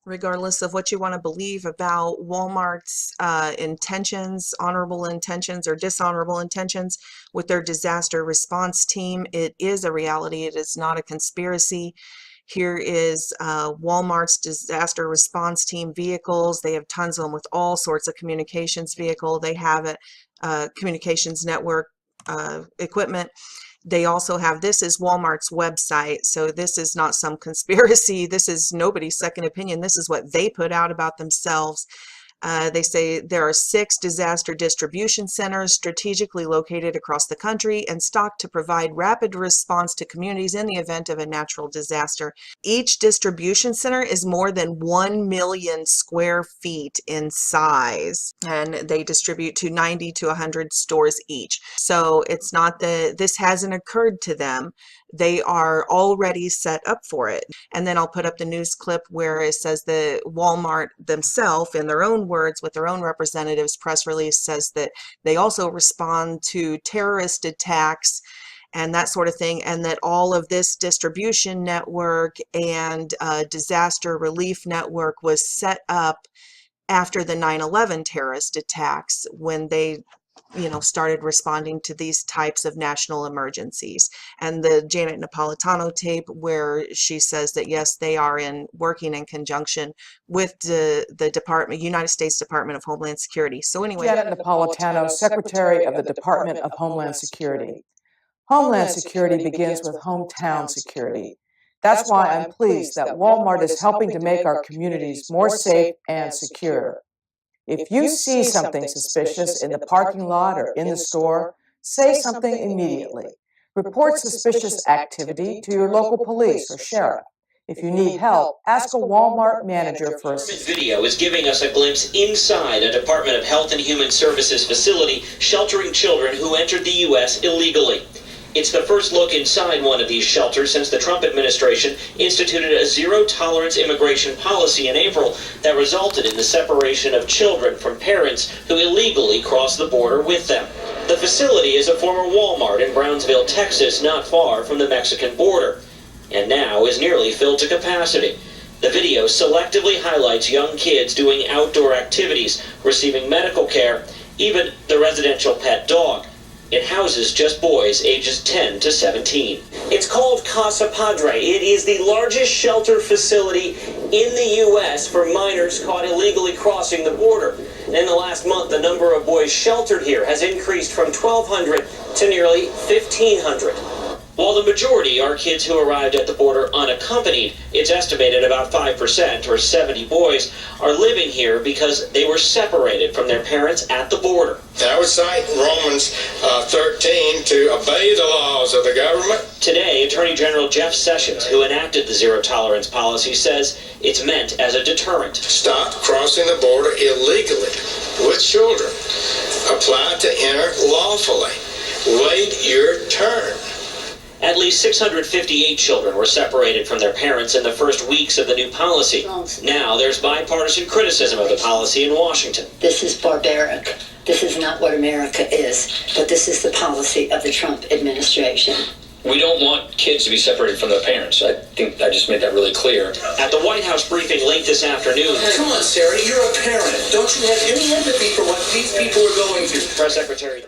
regardless of what you want to believe about Walmart's intentions, honorable intentions or dishonorable intentions with their disaster response team. It is a reality. It is not a conspiracy. Here is Walmart's disaster response team vehicles. They have tons of them with all sorts of communications vehicle. They have a communications network equipment. They also have, this is Walmart's website, so this is not some conspiracy. This is nobody's second opinion. This is what they put out about themselves. They say there are 6 disaster distribution centers strategically located across the country and stocked to provide rapid response to communities in the event of a natural disaster. Each distribution center is more than 1 million square feet in size, and they distribute to 90 to 100 stores each. So it's not that this hasn't occurred to them. They are already set up for it. And then I'll put up the news clip where it says that Walmart themselves, in their own words, with their own representatives, press release says that they also respond to terrorist attacks and that sort of thing, and that all of this distribution network and disaster relief network was set up after the 9/11 terrorist attacks, when they started responding to these types of national emergencies. And the Janet Napolitano tape where she says that yes, they are working in conjunction with the Department, United States Department of Homeland Security. So anyway, Janet Napolitano, Secretary of the Department of Homeland Security. Homeland Security begins with hometown security. That's why I'm pleased that Walmart is helping to make our communities more safe and secure. If you see something suspicious in the parking lot or in the store, say something immediately. Report suspicious activity to your local police or sheriff. If you need help, ask a Walmart manager for assistance. This video is giving us a glimpse inside a Department of Health and Human Services facility sheltering children who entered the U.S. illegally. It's the first look inside one of these shelters since the Trump administration instituted a zero-tolerance immigration policy in April that resulted in the separation of children from parents who illegally cross the border with them. The facility is a former Walmart in Brownsville, Texas, not far from the Mexican border, and now is nearly filled to capacity. The video selectively highlights young kids doing outdoor activities, receiving medical care, even the residential pet dog. It houses just boys ages 10 to 17. It's called Casa Padre. It is the largest shelter facility in the U.S. for minors caught illegally crossing the border. And in the last month, the number of boys sheltered here has increased from 1,200 to nearly 1,500. While the majority are kids who arrived at the border unaccompanied, it's estimated about 5%, or 70 boys, are living here because they were separated from their parents at the border. I would cite Romans 13 to obey the laws of the government. Today, Attorney General Jeff Sessions, who enacted the zero-tolerance policy, says it's meant as a deterrent. Stop crossing the border illegally with children. Apply to enter lawfully. Wait your turn. At least 658 children were separated from their parents in the first weeks of the new policy. Now there's bipartisan criticism of the policy in Washington. This is barbaric. This is not what America is, but this is the policy of the Trump administration. We don't want kids to be separated from their parents. I think I just made that really clear. At the White House briefing late this afternoon. Come on, Sarah, you're a parent. Don't you have any empathy for what these people are going through? Press Secretary